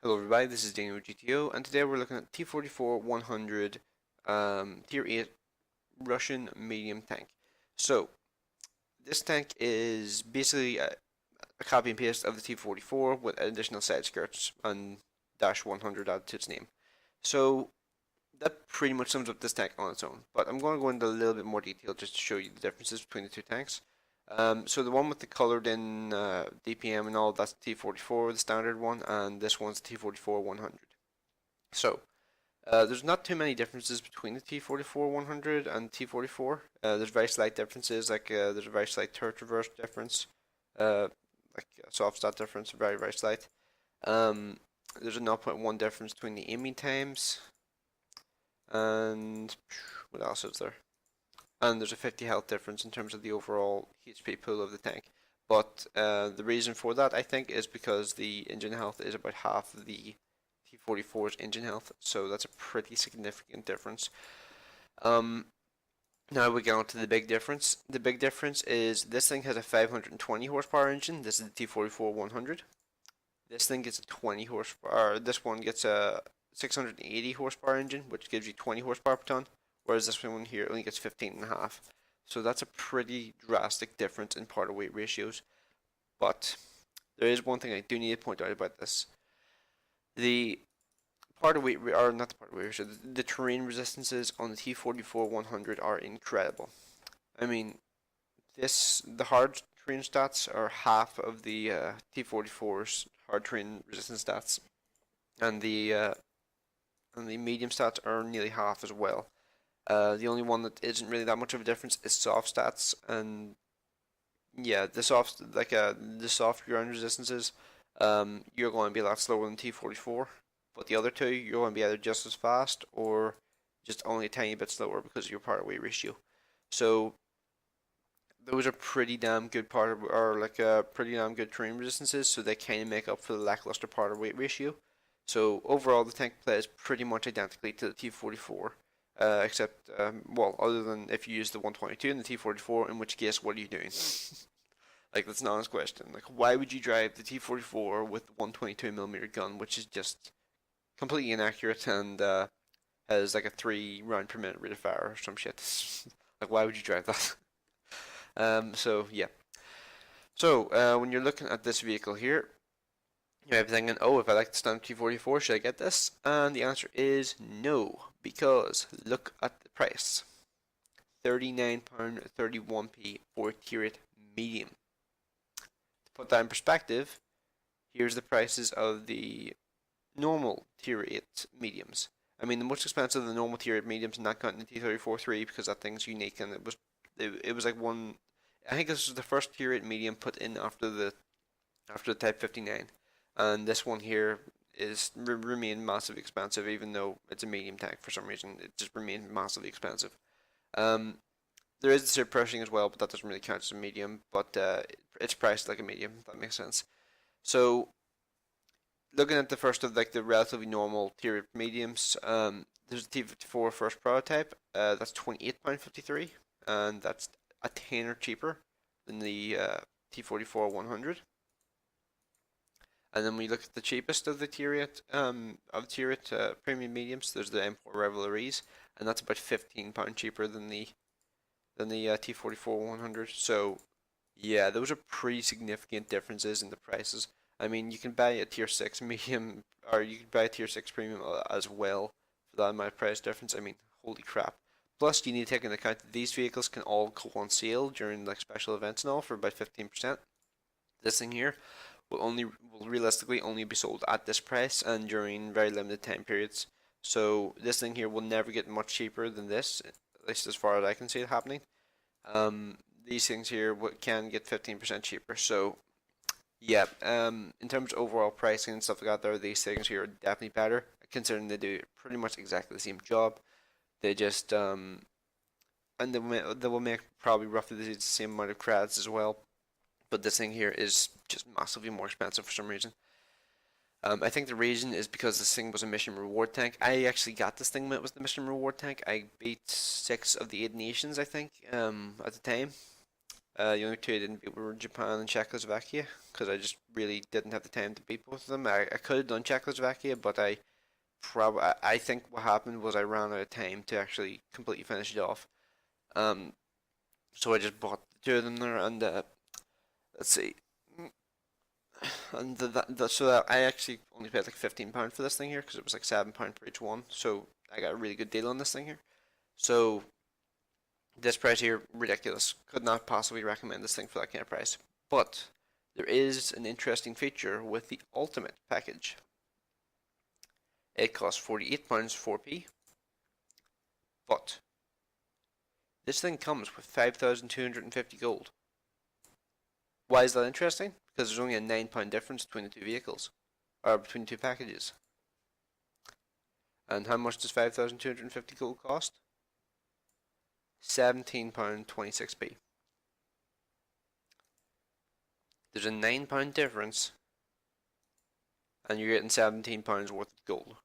Hello everybody, this is DeanoGTO, and today we're looking at T-44-100 Tier 8 Russian medium tank. So, this tank is basically a copy and paste of the T-44 with additional side skirts and dash 100 added to its name. So, that pretty much sums up this tank on its own, but I'm going to go into a little bit more detail just to show you the differences between the two tanks. So the one with the colored in DPM and all, that's the T-44, the standard one, and this one's the T-44-100. So, there's not too many differences between the T-44-100 and T-44. There's very slight differences, like there's a very slight turret reverse difference, like a soft stat difference, very, very slight. There's a 0.1 difference between the aiming times, and what else is there? And there's a 50 health difference in terms of the overall HP pool of the tank. But the reason for that, I think, is because the engine health is about half of the T-44's engine health, so that's a pretty significant difference. Um, Now we get on to the big difference. The big difference is this thing has a 520 horsepower engine. This is the T-44-100. This thing gets a 20 horsepower. This one gets a 680 horsepower engine, which gives you 20 horsepower per ton, whereas this one here only gets 15 and a half. So that's a pretty drastic difference in part of weight ratios. But there is one thing I do need to point out about this. The part of weight, or not the part of weight ratio, the terrain resistances on the T-44-100 are incredible. I mean, the hard terrain stats are half of the T-44's hard terrain resistance stats, and the medium stats are nearly half as well. The only one that isn't really that much of a difference is soft stats, and yeah, the soft ground resistances, you're going to be a lot slower than T-44, but the other two you're going to be either just as fast or just only a tiny bit slower because of your part weight ratio. So those are pretty damn good pretty damn good terrain resistances, so they kind of make up for the lackluster part weight ratio. So overall, the tank plays pretty much identically to the T-44, except well, other than if you use the 122 and the T-44, in which case, what are you doing? Like, that's an honest question. Like, why would you drive the T-44 with the 122mm gun, which is just completely inaccurate and has like a 3 round per minute rate of fire or some shit? Like, why would you drive that? So yeah. So when you're looking at this vehicle here, you might be thinking, oh, if I like the Stamp T-44, should I get this? And the answer is no, because look at the price. £39.31p for Tier 8 Medium. To put that in perspective, here's the prices of the normal Tier 8 Mediums. I mean, the most expensive of the normal Tier 8 Mediums, not counting the T-34-3, because that thing's unique, and it was like one. I think this was the first Tier 8 Medium put in after the Type 59. And this one here is remained massively expensive, even though it's a medium tank for some reason. It just remained massively expensive. Um, there is the surpressing as well, but that doesn't really count as a medium. But it's priced like a medium, if that makes sense. So looking at the first of like the relatively normal tier mediums, there's the T-54 first prototype. That's £28.53, and that's a tenner cheaper than the T-44-100. And then we look at the cheapest of the tier 8, premium mediums. There's the M4 Revelries, and that's about £15 cheaper than the T-44-100. So yeah, those are pretty significant differences in the prices. I mean, you can buy a tier 6 medium, or you can buy a tier 6 premium as well for that amount of price difference. I mean, holy crap. Plus, you need to take into account that these vehicles can all go on sale during like special events and all for about 15%. This thing here will realistically only be sold at this price and during very limited time periods. So this thing here will never get much cheaper than this, at least as far as I can see it happening. These things here can get 15% cheaper. So yeah, in terms of overall pricing and stuff like that, these things here are definitely better, considering they do pretty much exactly the same job. They just and they will make probably roughly the same amount of credits as well. But this thing here is just massively more expensive for some reason. I think the reason is because this thing was a mission reward tank. I actually got this thing when it was the mission reward tank. I beat 6 of the 8 nations, I think, at the time. The only two I didn't beat were Japan and Czechoslovakia because I just really didn't have the time to beat both of them. I could have done Czechoslovakia, but I think what happened was I ran out of time to actually completely finish it off. Um, so I just bought the two of them there, and let's see, and so that I actually only paid like £15 for this thing here because it was like £7 for each one. So I got a really good deal on this thing here. So this price here, ridiculous. Could not possibly recommend this thing for that kind of price. But there is an interesting feature with the Ultimate package. It costs £48 4p, but this thing comes with 5,250 gold. Why is that interesting? Because there's only a £9 difference between the two vehicles, or between the two packages. And how much does 5,250 gold cost? £17.26p. There's a £9 difference, and you're getting £17 worth of gold.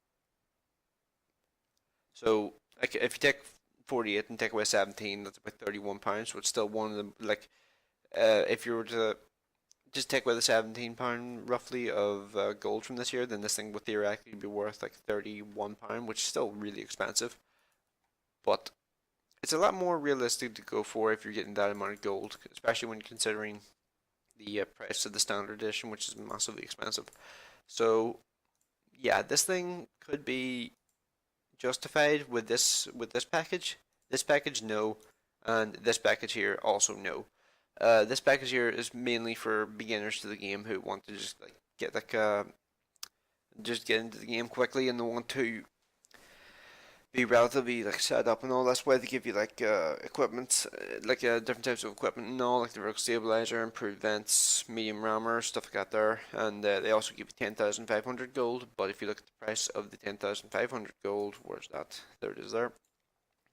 So, like, if you take 48 and take away 17, that's about £31. So it's still one of them. Like, if you were to just take away the £17 roughly of gold from this year, then this thing would theoretically be worth like £31, which is still really expensive. But it's a lot more realistic to go for if you're getting that amount of gold, especially when considering the price of the standard edition, which is massively expensive. So yeah, this thing could be justified with this package. This package, no, and this package here also no. This package here is mainly for beginners to the game who want to just like just get into the game quickly and they want to be relatively like set up and all. That's why they give you like equipment, like different types of equipment and all, like the vertical stabilizer, improved vents, medium rammer, stuff like that there. And they also give you 10,500 gold. But if you look at the price of the 10,500 gold, where's that? There it is. There.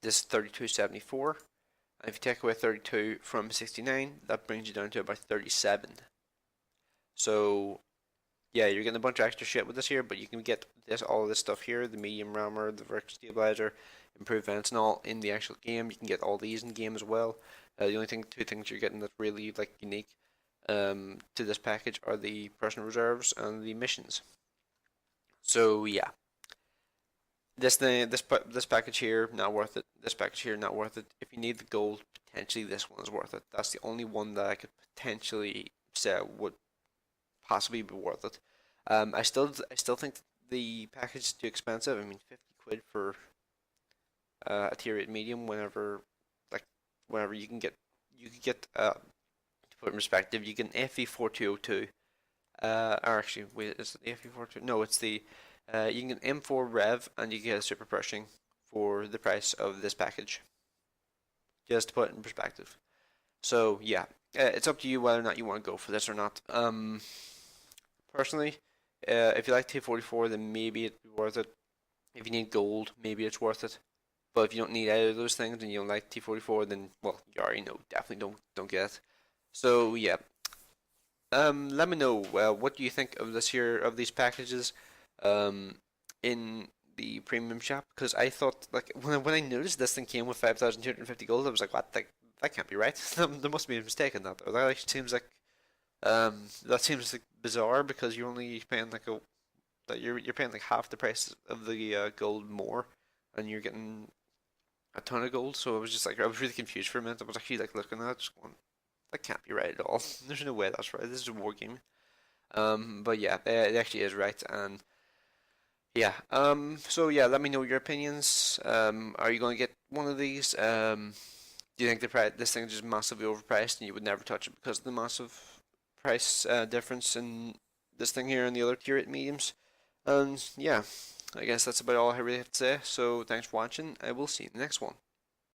This is 32.74. And if you take away 32 from 69, that brings you down to about 37. So yeah, you're getting a bunch of extra shit with this here, but you can get all of this stuff here, the medium rammer, the vertical stabilizer, improved vents and all in the actual game. You can get all these in game as well. The only two things you're getting that really like unique to this package are the personal reserves and the missions. So yeah, this package here not worth it. This package here not worth it. If you need the gold, potentially this one is worth it. That's the only one that I could potentially say would possibly be worth it. I still think the package is too expensive. I mean, 50 quid for a tier 8 medium. Whenever you could get to put in perspective, you can FE4202. Or actually, wait, is it the FE42? No, it's the you can get M4 Rev and you get a super Pershing for the price of this package. Just to put it in perspective. So yeah, it's up to you whether or not you want to go for this or not. Personally, if you like T-44, then maybe it'd be worth it. If you need gold, maybe it's worth it. But if you don't need either of those things and you don't like T-44, then well, you already know, definitely don't get it. So yeah, let me know what do you think of this here of these packages, in the premium shop, because I thought like when I noticed this thing came with 5,250 gold, I was like, what? That can't be right. There must be a mistake in that. Or that actually seems like that seems like bizarre because you're only paying like you're paying like half the price of the gold more, and you're getting a ton of gold. So I was just like I was really confused for a minute. I was actually like looking at it, just going, that can't be right at all. There's no way that's right. This is a war game. But yeah, it actually is right, and yeah. So yeah, let me know your opinions. Are you going to get one of these? Do you think this thing is just massively overpriced and you would never touch it because of the massive price difference in this thing here and the other tier 8 mediums? And yeah, I guess that's about all I really have to say. So thanks for watching. I will see you in the next one.